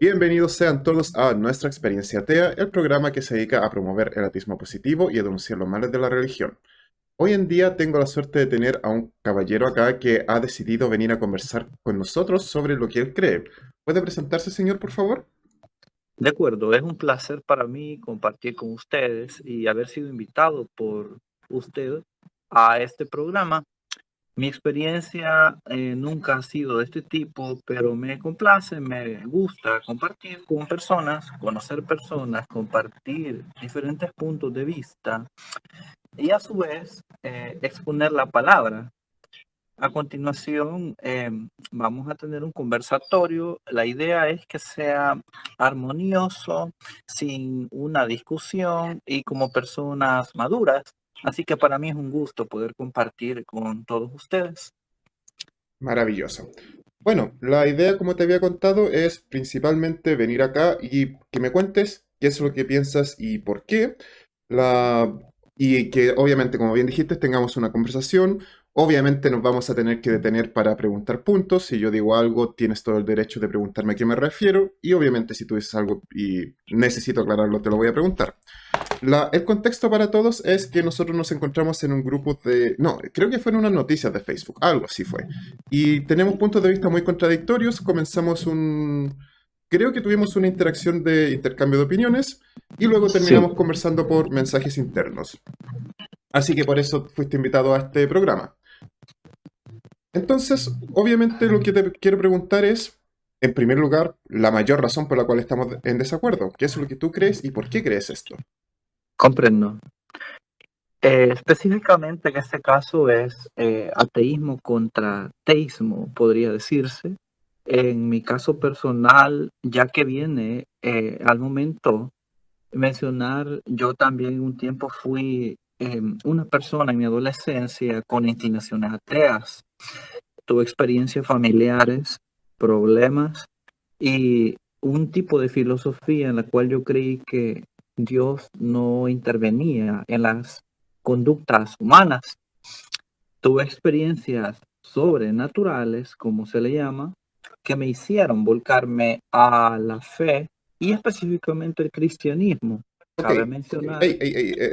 Bienvenidos sean todos a Nuestra Experiencia Atea, el programa que se dedica a promover el ateísmo positivo y a denunciar los males de la religión. Hoy en día tengo la suerte de tener a un caballero acá que ha decidido venir a conversar con nosotros sobre lo que él cree. ¿Puede presentarse, señor, por favor? De acuerdo, es un placer para mí compartir con ustedes y haber sido invitado por usted a este programa. Mi experiencia nunca ha sido de este tipo, pero me complace, me gusta compartir con personas, conocer personas, compartir diferentes puntos de vista y a su vez exponer la palabra. A continuación, vamos a tener un conversatorio. La idea es que sea armonioso, sin una discusión y como personas maduras. Así que para mí es un gusto poder compartir con todos ustedes. Maravilloso. Bueno, la idea, como te había contado, es principalmente venir acá y que me cuentes qué es lo que piensas y por qué. La... Y que obviamente, como bien dijiste, tengamos una conversación. Obviamente nos vamos a tener que detener para preguntar puntos. Si yo digo algo, tienes todo el derecho de preguntarme a qué me refiero. Y obviamente si tú dices algo y necesito aclararlo, te lo voy a preguntar. El contexto para todos es que nosotros nos encontramos en un grupo de... No, creo que fueron unas noticias de Facebook, algo así fue. Y tenemos puntos de vista muy contradictorios. Comenzamos un... Creo que tuvimos una interacción de intercambio de opiniones y luego Sí, terminamos conversando por mensajes internos. Así que por eso fuiste invitado a este programa. Entonces, obviamente lo que te quiero preguntar es, en primer lugar, la mayor razón por la cual estamos en desacuerdo. ¿Qué es lo que tú crees y por qué crees esto? comprendo. Específicamente en este caso es ateísmo contra teísmo, podría decirse. En mi caso personal, ya que viene al momento mencionar, yo también un tiempo fui una persona en mi adolescencia con inclinaciones ateas. Tuve experiencias familiares, problemas y un tipo de filosofía en la cual yo creí que Dios no intervenía en las conductas humanas. Tuve experiencias sobrenaturales, como se le llama, que me hicieron volcarme a la fe y específicamente el cristianismo. Ok, Cabe mencionar,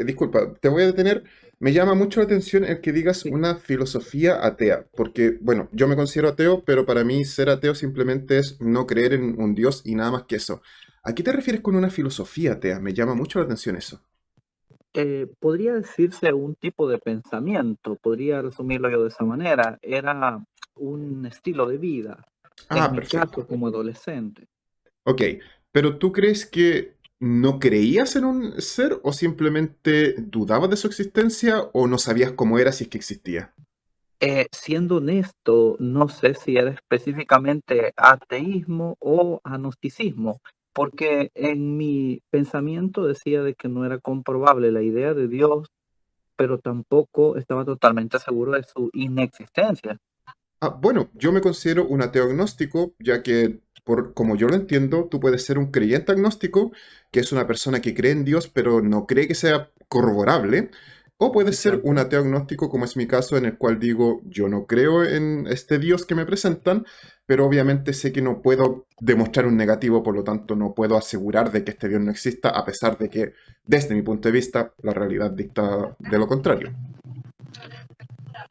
disculpa, te voy a detener. Me llama mucho la atención el que digas sí, una filosofía atea, porque, bueno, yo me considero ateo, pero para mí ser ateo simplemente es no creer en un Dios y nada más que eso. ¿A qué te refieres con una filosofía atea? Me llama mucho la atención eso. podría decirse un tipo de pensamiento, podría resumirlo yo de esa manera, era un estilo de vida, en Ah, mi perfecto. caso como adolescente. Ok, pero ¿tú crees que no creías en un ser o simplemente dudabas de su existencia o no sabías cómo era si es que existía? Siendo honesto, no sé si era específicamente ateísmo o agnosticismo, porque en mi pensamiento decía de que no era comprobable la idea de Dios, pero tampoco estaba totalmente seguro de su inexistencia. Ah, bueno, yo me considero un ateo agnóstico, ya que, por como yo lo entiendo, tú puedes ser un creyente agnóstico, que es una persona que cree en Dios, pero no cree que sea corroborable, o puedes ser un Exacto. ateo agnóstico, como es mi caso, en el cual digo, yo no creo en este Dios que me presentan, pero obviamente sé que no puedo demostrar un negativo, por lo tanto no puedo asegurar de que este Dios no exista, a pesar de que, desde mi punto de vista, la realidad dicta de lo contrario.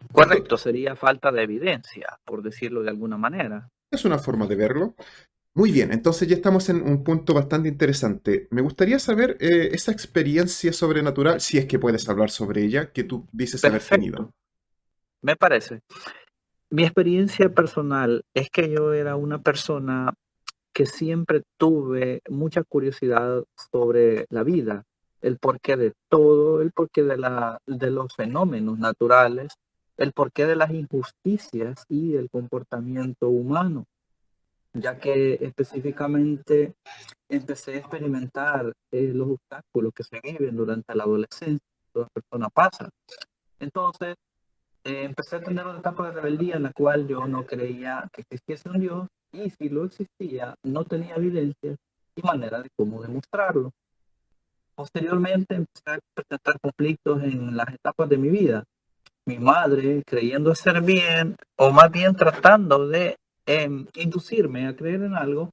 Esto Correcto, sería falta de evidencia, por decirlo de alguna manera. es una forma de verlo. Muy bien, entonces ya estamos en un punto bastante interesante. Me gustaría saber esa experiencia sobrenatural, si es que puedes hablar sobre ella, que tú dices haber tenido. Perfecto, me parece. Mi experiencia personal es que yo era una persona que siempre tuve mucha curiosidad sobre la vida, el porqué de todo, el porqué de los fenómenos naturales, el porqué de las injusticias y del comportamiento humano, ya que específicamente empecé a experimentar los obstáculos que se viven durante la adolescencia, toda persona pasa. Entonces, empecé a tener una etapa de rebeldía en la cual yo no creía que existiese un Dios y si lo existía, no tenía evidencia y manera de cómo demostrarlo. Posteriormente empecé a presentar conflictos en las etapas de mi vida. Mi madre, creyendo hacer bien, o más bien tratando de inducirme a creer en algo,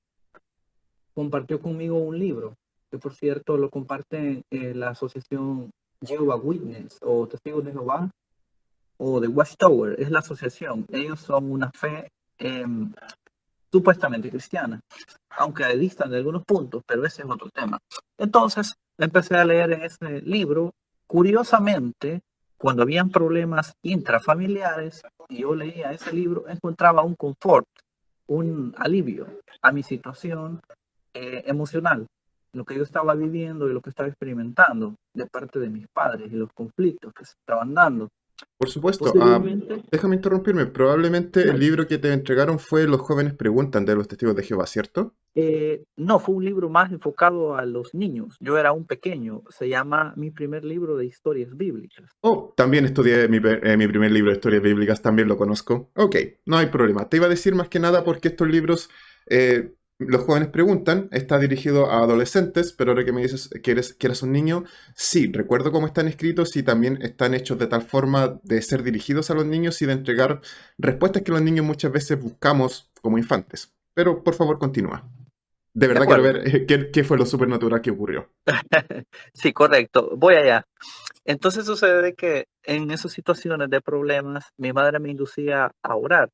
compartió conmigo un libro, que por cierto lo comparte la asociación Jehovah Witness o Testigos de Jehová o de Watchtower, es la asociación. Ellos son una fe supuestamente cristiana, aunque distan de algunos puntos, pero ese es otro tema. Entonces, empecé a leer en ese libro. Curiosamente, cuando habían problemas intrafamiliares y yo leía ese libro, encontraba un confort, un alivio a mi situación emocional, lo que yo estaba viviendo y lo que estaba experimentando de parte de mis padres y los conflictos que se estaban dando. Por supuesto. Posteriormente, Déjame interrumpirme. Probablemente el dale. libro que te entregaron fue Los jóvenes preguntan de los testigos de Jehová, ¿cierto? No, fue un libro más enfocado a los niños. Yo era un pequeño. Se llama Mi primer libro de historias bíblicas. Oh, también estudié mi primer libro de historias bíblicas, también lo conozco. Ok, no hay problema. Te iba a decir más que nada porque estos libros, los jóvenes preguntan, está dirigido a adolescentes, pero ahora que me dices que eres un niño, sí, recuerdo cómo están escritos y también están hechos de tal forma de ser dirigidos a los niños y de entregar respuestas que los niños muchas veces buscamos como infantes. Pero por favor, continúa. De De verdad quiero acuerdo. ver qué fue lo supernatural que ocurrió. Sí, correcto. Voy allá. Entonces sucede que en esas situaciones de problemas, mi madre me inducía a orar.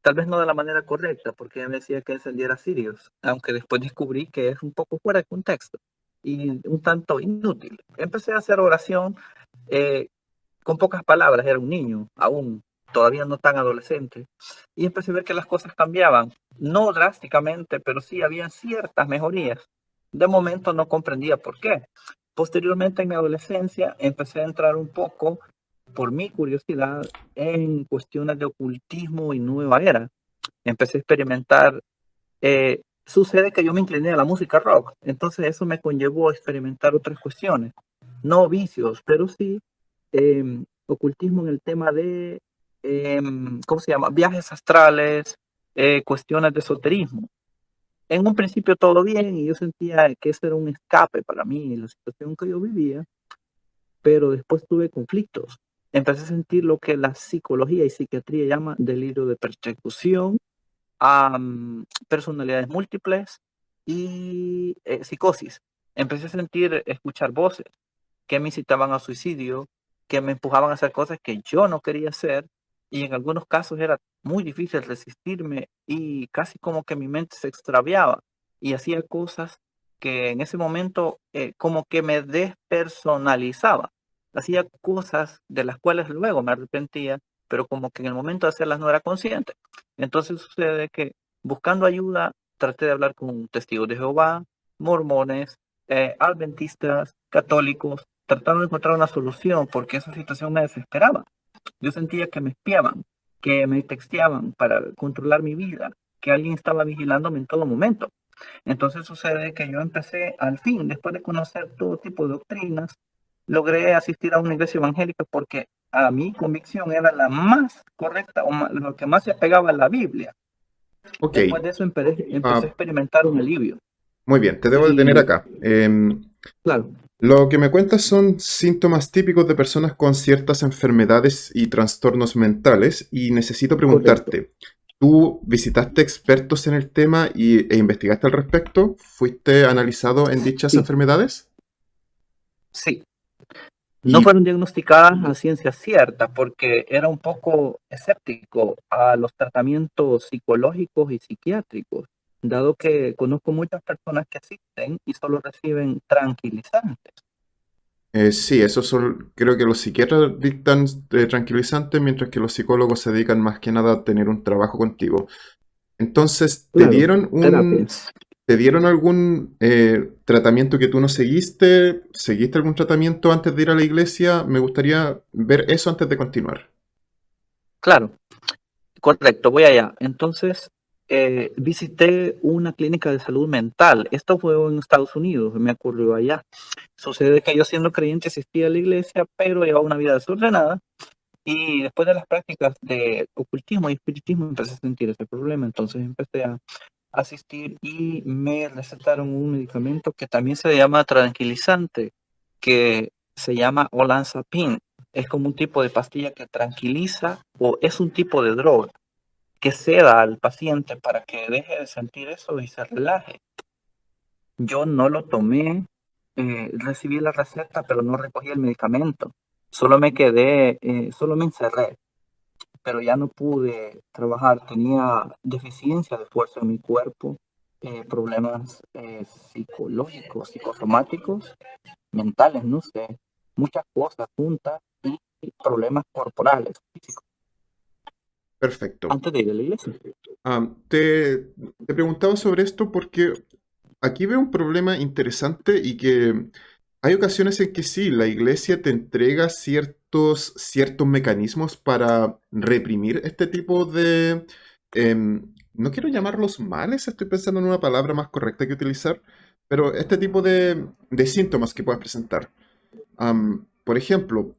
Tal vez no de la manera correcta, porque ella me decía que encendiera cirios, aunque después descubrí que es un poco fuera de contexto y un tanto inútil. Empecé a hacer oración eh, con pocas palabras, era un niño, aún todavía no tan adolescente, y empecé a ver que las cosas cambiaban, no drásticamente, pero sí había ciertas mejorías. De momento no comprendía por qué. Posteriormente, en mi adolescencia, empecé a entrar un poco, por mi curiosidad, en cuestiones de ocultismo y nueva era. Empecé a experimentar. Sucede que yo me incliné a la música rock, entonces eso me conllevó a experimentar otras cuestiones, no vicios, pero sí ocultismo en el tema de, ¿cómo se llama? Viajes astrales, cuestiones de esoterismo. En un principio todo bien y yo sentía que eso era un escape para mí en la situación que yo vivía, pero después tuve conflictos. Empecé a sentir lo que la psicología y psiquiatría llama delirio de persecución, personalidades múltiples y psicosis. Empecé a sentir, escuchar voces que me incitaban a suicidio, que me empujaban a hacer cosas que yo no quería hacer y en algunos casos era muy difícil resistirme y casi como que mi mente se extraviaba y hacía cosas que en ese momento como que me despersonalizaba. Hacía cosas de las cuales luego me arrepentía, pero como que en el momento de hacerlas no era consciente. Entonces sucede que buscando ayuda traté de hablar con testigos de Jehová, mormones, adventistas, católicos, tratando de encontrar una solución porque esa situación me desesperaba. Yo sentía que me espiaban, que me texteaban para controlar mi vida, que alguien estaba vigilándome en todo momento. Entonces sucede que yo empecé, al fin, después de conocer todo tipo de doctrinas, logré asistir a una iglesia evangélica porque a mi convicción era la más correcta o lo que más se apegaba a la Biblia. Ok, Después de eso empecé a ah, experimentar un alivio. muy bien, te debo detener Y acá. claro, Lo que me cuentas son síntomas típicos de personas con ciertas enfermedades y trastornos mentales y necesito correcto. preguntarte, ¿tú visitaste expertos en el tema e investigaste al respecto? ¿Fuiste analizado en dichas Sí, enfermedades? sí. No Y, fueron diagnosticadas a ciencia cierta porque era un poco escéptico a los tratamientos psicológicos y psiquiátricos, dado que conozco muchas personas que asisten y solo reciben tranquilizantes. sí, creo que los psiquiatras dictan tranquilizantes, mientras que los psicólogos se dedican más que nada a tener un trabajo contigo. Entonces, Claro, terapias. ¿te dieron algún tratamiento que tú no seguiste? ¿Seguiste algún tratamiento antes de ir a la iglesia? Me gustaría ver eso antes de continuar. Claro, correcto, voy allá. Entonces, visité una clínica de salud mental. Esto fue en Estados Unidos, me ocurrió allá. Sucede que yo siendo creyente asistía a la iglesia, pero llevaba una vida desordenada. Y después de las prácticas de ocultismo y espiritismo empecé a sentir ese problema. Entonces empecé a asistir y me recetaron un medicamento que también se llama tranquilizante, que se llama olanzapine. Es como un tipo de pastilla que tranquiliza o es un tipo de droga que se da al paciente para que deje de sentir eso y se relaje. Yo no lo tomé, recibí la receta, pero no recogí el medicamento. Solo me quedé, solo me encerré, pero ya no pude trabajar. Tenía deficiencia de fuerza en mi cuerpo, problemas psicológicos, psicosomáticos, mentales, no sé, muchas cosas juntas y problemas corporales, físicos, Perfecto. antes de ir a la iglesia. Te preguntaba sobre esto porque aquí veo un problema interesante y que hay ocasiones en que sí, la iglesia te entrega ciertos mecanismos para reprimir este tipo de... no quiero llamarlos males, estoy pensando en una palabra más correcta que utilizar, pero este tipo de síntomas que puedas presentar. Por ejemplo,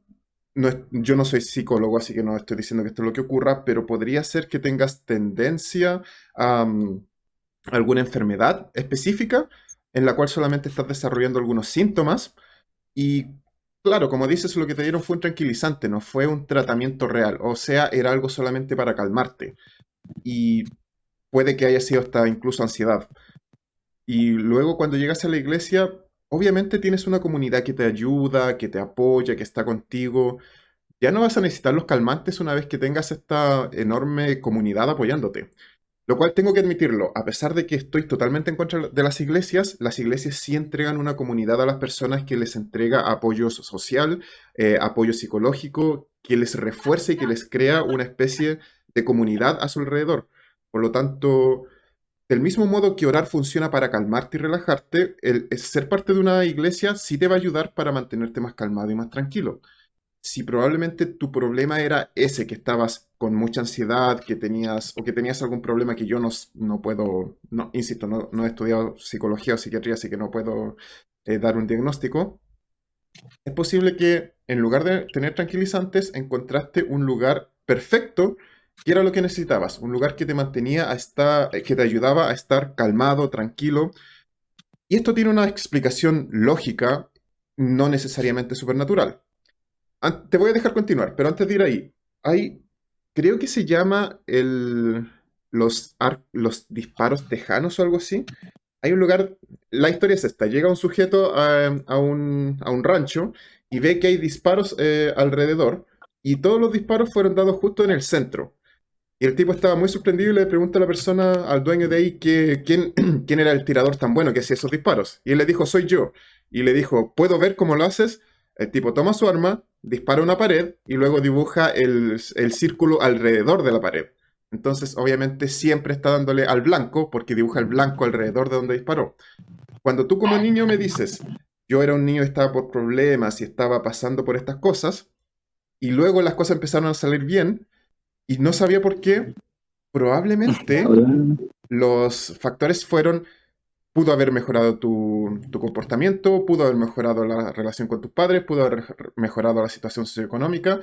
yo no soy psicólogo, así que no estoy diciendo que esto es lo que ocurra, pero podría ser que tengas tendencia a alguna enfermedad específica en la cual solamente estás desarrollando algunos síntomas y claro, como dices, lo que te dieron fue un tranquilizante, no fue un tratamiento real, o sea, era algo solamente para calmarte y puede que haya sido hasta incluso ansiedad. Y luego cuando llegas a la iglesia, obviamente tienes una comunidad que te ayuda, que te apoya, que está contigo. Ya no vas a necesitar los calmantes una vez que tengas esta enorme comunidad apoyándote. Lo cual tengo que admitirlo, a pesar de que estoy totalmente en contra de las iglesias sí entregan una comunidad a las personas que les entrega apoyo social, apoyo psicológico, que les refuerza y que les crea una especie de comunidad a su alrededor. Por lo tanto, del mismo modo que orar funciona para calmarte y relajarte, el ser parte de una iglesia sí te va a ayudar para mantenerte más calmado y más tranquilo. Si probablemente tu problema era ese, que estabas con mucha ansiedad, que tenías, o que tenías algún problema que yo no puedo, no, insisto, no he estudiado psicología o psiquiatría, así que no puedo dar un diagnóstico, es posible que en lugar de tener tranquilizantes, encontraste un lugar perfecto que era lo que necesitabas, un lugar que te mantenía a estar, que te ayudaba a estar calmado, tranquilo. Y esto tiene una explicación lógica, no necesariamente supernatural. Te voy a dejar continuar, pero antes de ir ahí, hay, creo que se llama los disparos tejanos o algo así. Hay un lugar, la historia es esta, llega un sujeto a un rancho y ve que hay disparos alrededor y todos los disparos fueron dados justo en el centro. Y el tipo estaba muy sorprendido y le pregunta a la persona, al dueño de ahí, quién era el tirador tan bueno que hacía esos disparos. Y él le dijo, soy yo. Y le dijo, ¿puedo ver cómo lo haces? El tipo toma su arma, dispara una pared y luego dibuja el círculo alrededor de la pared. Entonces, obviamente, siempre está dándole al blanco porque dibuja el blanco alrededor de donde disparó. Cuando tú como niño me dices, yo era un niño y estaba por problemas y estaba pasando por estas cosas, y luego las cosas empezaron a salir bien y no sabía por qué, probablemente Hola. los factores fueron, pudo haber mejorado tu comportamiento, pudo haber mejorado la relación con tus padres, pudo haber mejorado la situación socioeconómica,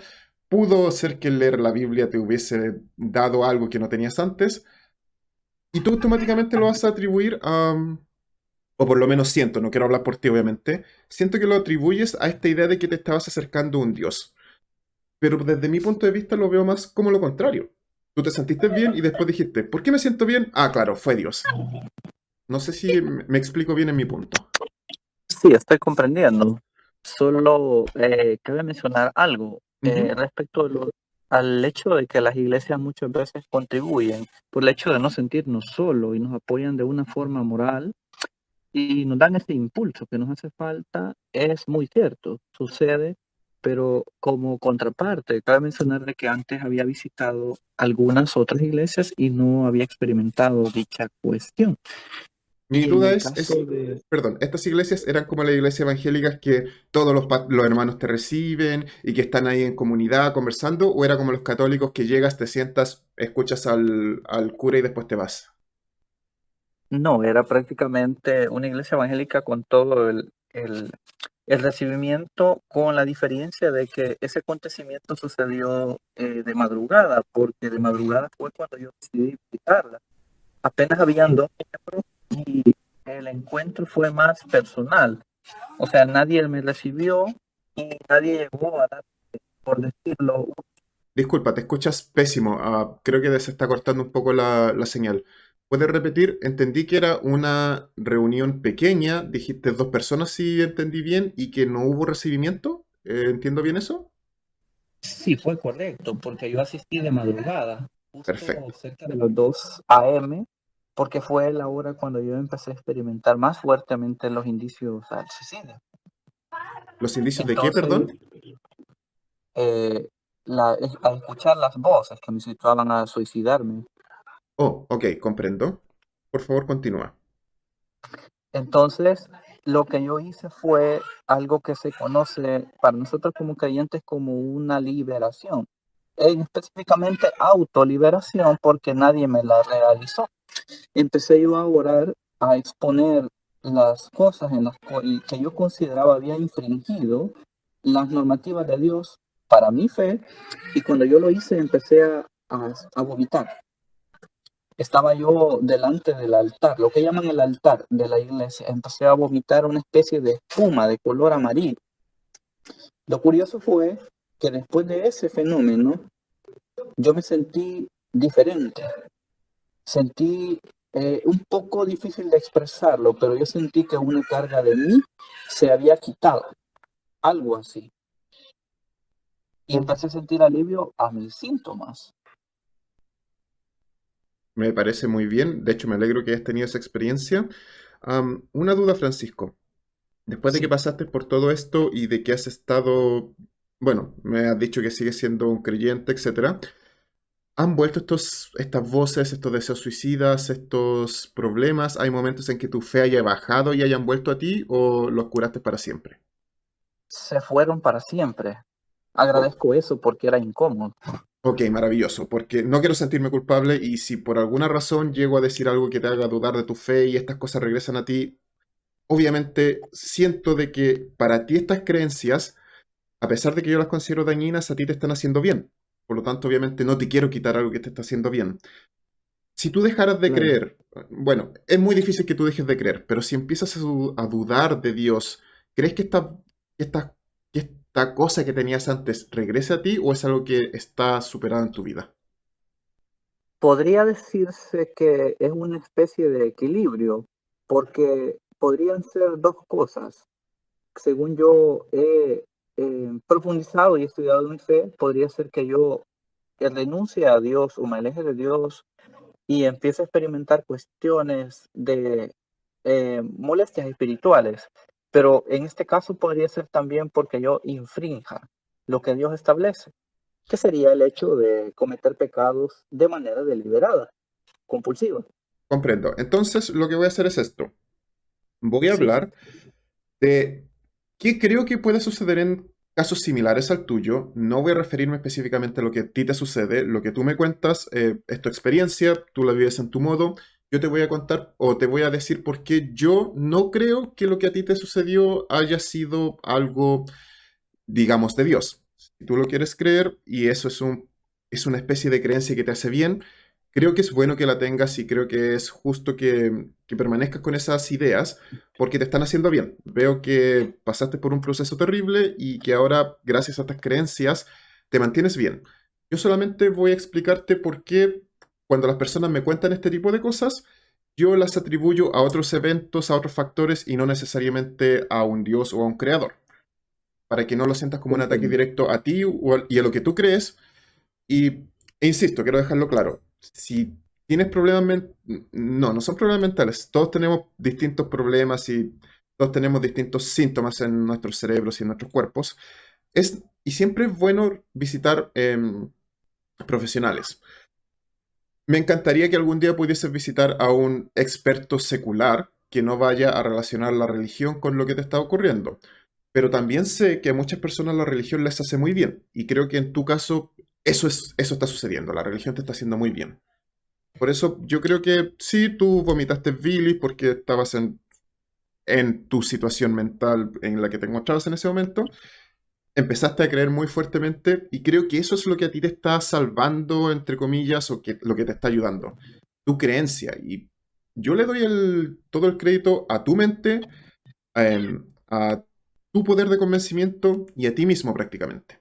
pudo ser que leer la Biblia te hubiese dado algo que no tenías antes, y tú automáticamente lo vas a atribuir a, o por lo menos siento, no quiero hablar por ti obviamente, siento que lo atribuyes a esta idea de que te estabas acercando a un Dios. Pero desde mi punto de vista lo veo más como lo contrario. Tú te sentiste bien y después dijiste, ¿por qué me siento bien? Ah, claro, fue Dios. No sé si me explico bien en mi punto. Sí, estoy comprendiendo. Solo cabe mencionar algo Ujú. respecto al hecho de que las iglesias muchas veces contribuyen por el hecho de no sentirnos solos y nos apoyan de una forma moral y nos dan ese impulso que nos hace falta. Es muy cierto, sucede, pero como contraparte, cabe mencionar de que antes había visitado algunas otras iglesias y no había experimentado dicha cuestión. Mi Y en duda el caso de... perdón, ¿estas iglesias eran como las iglesias evangélicas que todos los hermanos te reciben y que están ahí en comunidad conversando? ¿O era como los católicos que llegas, te sientas, escuchas al cura y después te vas? No, era prácticamente una iglesia evangélica con todo el recibimiento, con la diferencia de que ese acontecimiento sucedió de madrugada, porque de madrugada fue cuando yo decidí visitarla. Apenas habían dos miembros y el encuentro fue más personal. O sea, nadie me recibió y nadie llegó a dar, por decirlo. Disculpa, te escuchas pésimo. Creo que se está cortando un poco la señal. ¿Puedes repetir? Entendí que era una reunión pequeña, dijiste dos personas si entendí bien, y que no hubo recibimiento. ¿Entiendo bien eso? Sí, fue correcto, porque yo asistí de madrugada, justo Perfecto. cerca de las 2 a.m., porque fue la hora cuando yo empecé a experimentar más fuertemente los indicios al suicidio. ¿Los indicios de qué, Entonces, perdón? al escuchar las voces que me situaban a suicidarme, Oh, ok, comprendo. Por favor, continúa. entonces lo que yo hice fue algo que se conoce para nosotros como creyentes como una liberación, específicamente autoliberación, porque nadie me la realizó. Empecé yo a orar, a exponer las cosas que yo consideraba había infringido las normativas de Dios para mi fe, y cuando yo lo hice empecé a vomitar. Estaba yo delante del altar, lo que llaman el altar de la iglesia. Empecé a vomitar una especie de espuma de color amarillo. Lo curioso fue que después de ese fenómeno yo me sentí diferente. Sentí un poco difícil de expresarlo, pero yo sentí que una carga de mí se había quitado, algo así. Y empecé a sentir alivio a mis síntomas. Me parece muy bien. De hecho, me alegro que hayas tenido esa experiencia. Una duda, Francisco. Después de que Sí, pasaste por todo esto y de que has estado, bueno, me has dicho que sigues siendo un creyente, etcétera, ¿han vuelto estas voces, estos deseos suicidas, estos problemas? ¿Hay momentos en que tu fe haya bajado y hayan vuelto a ti o los curaste para siempre? se fueron para siempre. Oh, Agradezco eso porque era incómodo. ok, maravilloso, porque no quiero sentirme culpable y si por alguna razón llego a decir algo que te haga dudar de tu fe y estas cosas regresan a ti, obviamente siento de que para ti estas creencias, a pesar de que yo las considero dañinas, a ti te están haciendo bien. Por lo tanto, obviamente no te quiero quitar algo que te está haciendo bien. Si tú dejaras de Claro. creer, bueno, es muy difícil que tú dejes de creer, pero si empiezas a dudar de Dios, ¿crees que esta, que esta cosa que tenías antes regrese a ti o es algo que está superado en tu vida? Podría decirse que es una especie de equilibrio, porque podrían ser dos cosas. Según yo he profundizado y estudiado mi fe, podría ser que yo renuncie a Dios o me aleje de Dios y empiece a experimentar cuestiones de molestias espirituales. Pero en este caso podría ser también porque yo infrinja lo que Dios establece, que sería el hecho de cometer pecados de manera deliberada, compulsiva. Comprendo. Entonces, lo que voy a hacer es esto. Voy a Sí, hablar de qué creo que puede suceder en casos similares al tuyo. No voy a referirme específicamente a lo que a ti te sucede. Lo que tú me cuentas es tu experiencia, tú la vives en tu modo. Yo te voy a contar o te voy a decir por qué yo no creo que lo que a ti te sucedió haya sido algo, digamos, de Dios. Si tú lo quieres creer y eso es una especie de creencia que te hace bien, creo que es bueno que la tengas y creo que es justo que permanezcas con esas ideas porque te están haciendo bien. Veo que pasaste por un proceso terrible y que ahora, gracias a estas creencias, te mantienes bien. Yo solamente voy a explicarte por qué cuando las personas me cuentan este tipo de cosas, yo las atribuyo a otros eventos, a otros factores y no necesariamente a un Dios o a un creador para que no lo sientas como un ataque comprendo. directo a ti y a lo que tú crees. E insisto, quiero dejarlo claro. Si tienes problemas no, no son problemas mentales. Todos tenemos distintos problemas y todos tenemos distintos síntomas en nuestros cerebros y en nuestros cuerpos. Y siempre es bueno visitar profesionales. Me encantaría que algún día pudieses visitar a un experto secular que no vaya a relacionar la religión con lo que te está ocurriendo. Pero también sé que a muchas personas la religión les hace muy bien. Y creo que en tu caso eso está sucediendo. La religión te está haciendo muy bien. Por eso yo creo que sí, tú vomitaste bilis porque estabas en tu situación mental en la que te encontrabas en ese momento. Empezaste a creer muy fuertemente y creo que eso es lo que a ti te está salvando, entre comillas, o que, lo que te está ayudando. Tu creencia. Y yo le doy todo el crédito a tu mente, a tu poder de convencimiento y a ti mismo prácticamente.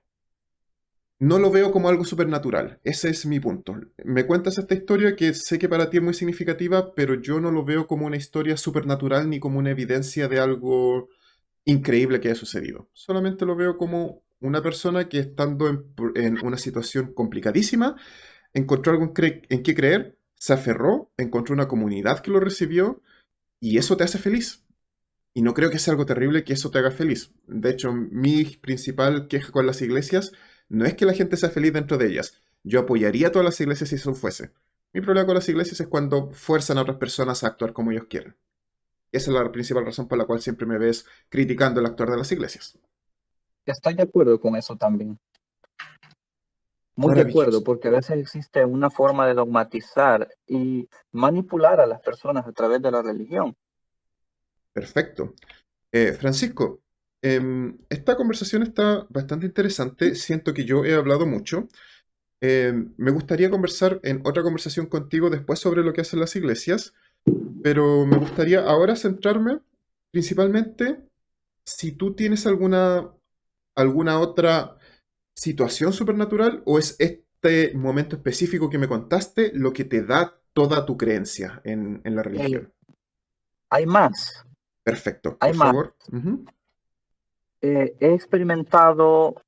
no lo veo como algo supernatural. Ese es mi punto. Me cuentas esta historia que sé que para ti es muy significativa, pero yo no lo veo como una historia supernatural ni como una evidencia de algo increíble que haya sucedido. Solamente lo veo como una persona que estando en una situación complicadísima, encontró algo en qué creer, se aferró, encontró una comunidad que lo recibió y eso te hace feliz. Y no creo que sea algo terrible que eso te haga feliz. De hecho, mi principal queja con las iglesias no es que la gente sea feliz dentro de ellas. Yo apoyaría a todas las iglesias si eso fuese. Mi problema con las iglesias es cuando fuerzan a otras personas a actuar como ellos quieren. Esa es la principal razón por la cual siempre me ves criticando el actuar de las iglesias. Estoy de acuerdo con eso también. Muy de acuerdo, Maravilloso. porque a veces existe una forma de dogmatizar y manipular a las personas a través de la religión. Perfecto. Francisco, esta conversación está bastante interesante. Siento que yo he hablado mucho. Me gustaría conversar en otra conversación contigo después sobre lo que hacen las iglesias, pero me gustaría ahora centrarme principalmente si tú tienes alguna otra situación supernatural o es este momento específico que me contaste lo que te da toda tu creencia en la Eh, religión. hay más, Perfecto, hay por más. favor. Ujú. He experimentado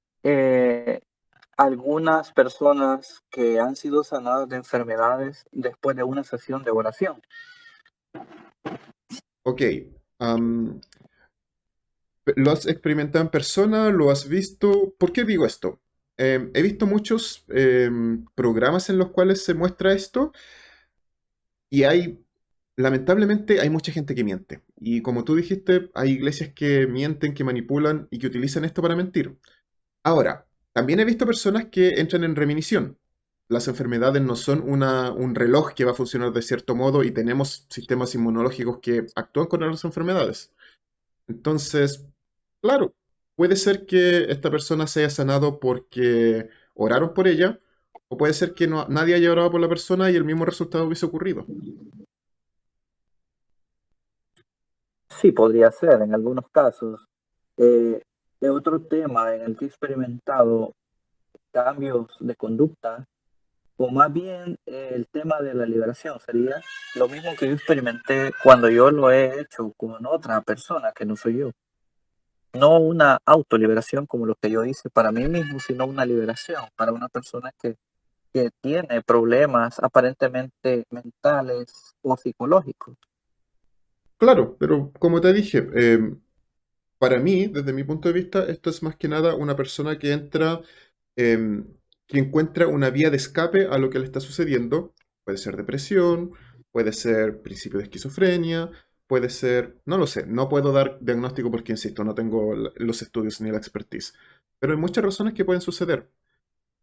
algunas personas que han sido sanadas de enfermedades después de una sesión de oración. Ok. am, ¿Lo has experimentado en persona? ¿Lo has visto? ¿Por qué digo esto? He visto muchos programas en los cuales se muestra esto y lamentablemente, hay mucha gente que miente. Y como tú dijiste, hay iglesias que mienten, que manipulan y que utilizan esto para mentir. Ahora, también he visto personas que entran en reminición. Las enfermedades no son un reloj que va a funcionar de cierto modo y tenemos sistemas inmunológicos que actúan contra las enfermedades. Entonces, claro, puede ser que esta persona se haya sanado porque oraron por ella, o puede ser que nadie haya orado por la persona y el mismo resultado hubiese ocurrido. Sí, podría ser en algunos casos. Eh, Otro tema en el que he experimentado cambios de conducta, o más bien el tema de la liberación, sería lo mismo que yo experimenté cuando yo lo he hecho con otra persona que no soy yo. No una autoliberación como lo que yo hice para mí mismo, sino una liberación para una persona que tiene problemas aparentemente mentales o psicológicos. Claro, pero como te dije, para mí, desde mi punto de vista, esto es más que nada una persona que entra, em, que encuentra una vía de escape a lo que le está sucediendo. Puede ser depresión, puede ser principio de esquizofrenia, puede ser, no lo sé, no puedo dar diagnóstico porque, insisto, no tengo los estudios ni la expertise. Pero hay muchas razones que pueden suceder.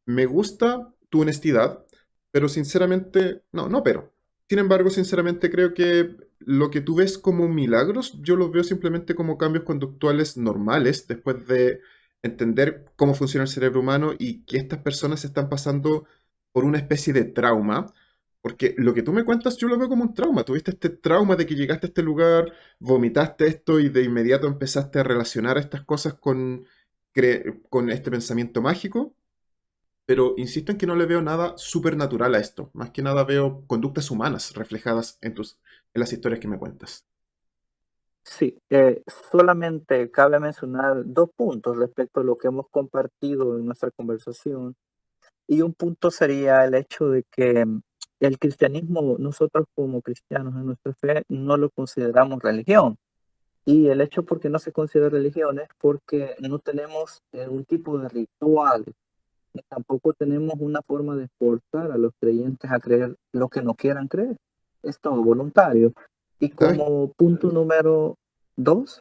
Me gusta tu honestidad, pero sinceramente, no, no, pero. Sin embargo, sinceramente creo que lo que tú ves como milagros, yo los veo simplemente como cambios conductuales normales después de entender cómo funciona el cerebro humano y que estas personas están pasando por una especie de trauma. Porque lo que tú me cuentas yo lo veo como un trauma. Tuviste este trauma de que llegaste a este lugar, vomitaste esto y de inmediato empezaste a relacionar estas cosas con este pensamiento mágico, pero insisto en que no le veo nada supernatural a esto. Más que nada veo conductas humanas reflejadas en las historias que me cuentas. Sí, solamente cabe mencionar dos puntos respecto a lo que hemos compartido en nuestra conversación. Y un punto sería el hecho de que el cristianismo, nosotros como cristianos en nuestra fe, no lo consideramos religión. Y el hecho por qué no se considera religión es porque no tenemos un tipo de ritual, ni tampoco tenemos una forma de forzar a los creyentes a creer lo que no quieran creer. Es todo voluntario. Y ¿Está bien? como punto número dos,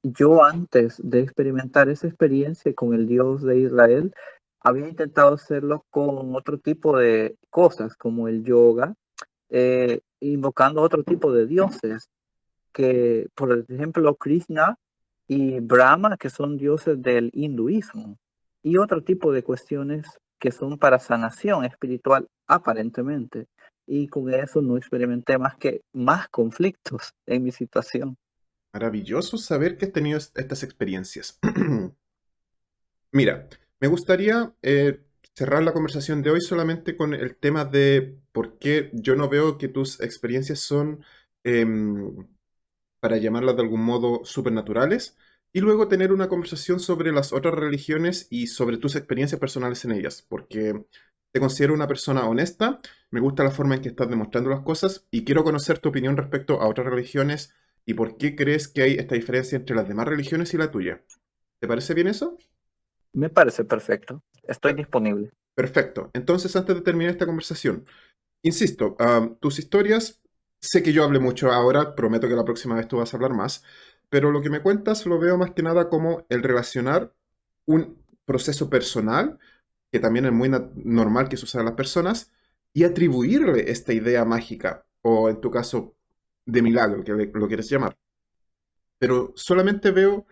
yo antes de experimentar esa experiencia con el Dios de Israel, había intentado hacerlo con otro tipo de cosas, como el yoga, invocando otro tipo de dioses que, por ejemplo, Krishna y Brahma, que son dioses del hinduismo, y otro tipo de cuestiones que son para sanación espiritual, aparentemente. Y con eso no experimenté más que más conflictos en mi situación. Maravilloso saber que has tenido estas experiencias. Mira, Me gustaría cerrar la conversación de hoy solamente con el tema de por qué yo no veo que tus experiencias son, em, para llamarlas de algún modo, supernaturales, y luego tener una conversación sobre las otras religiones y sobre tus experiencias personales en ellas, porque te considero una persona honesta, me gusta la forma en que estás demostrando las cosas y quiero conocer tu opinión respecto a otras religiones y por qué crees que hay esta diferencia entre las demás religiones y la tuya. ¿Te parece bien eso? Me parece perfecto. Estoy disponible. Perfecto. Entonces, antes de terminar esta conversación, insisto, tus historias, sé que yo hablé mucho ahora, prometo que la próxima vez tú vas a hablar más, pero lo que me cuentas lo veo más que nada como el relacionar un proceso personal, que también es muy normal que suceda a las personas, y atribuirle esta idea mágica, o en tu caso, de milagro, que lo quieres llamar. Pero solamente veo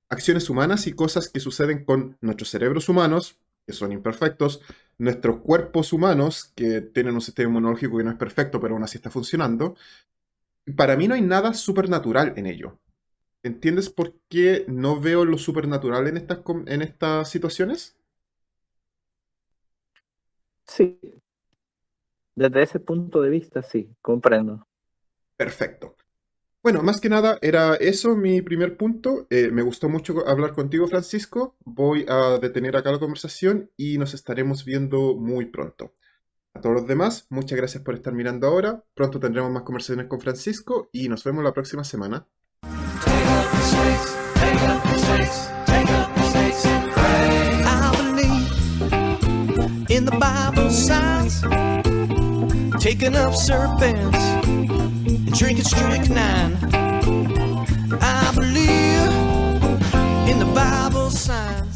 acciones humanas y cosas que suceden con nuestros cerebros humanos, que son imperfectos, nuestros cuerpos humanos, que tienen un sistema inmunológico que no es perfecto, pero aún así está funcionando. Para mí no hay nada supernatural en ello. ¿Entiendes por qué no veo lo supernatural en en estas situaciones? Sí, desde ese punto de vista, sí, comprendo. Perfecto. Bueno, más que nada era eso mi primer punto. Me gustó mucho hablar contigo, Francisco. Voy a detener acá la conversación y nos estaremos viendo muy pronto. A todos los demás, muchas gracias por estar mirando ahora. Pronto tendremos más conversaciones con Francisco y nos vemos la próxima semana. I believe in the Bible signs, taking up serpents and drinking strychnine. I believe in the Bible signs.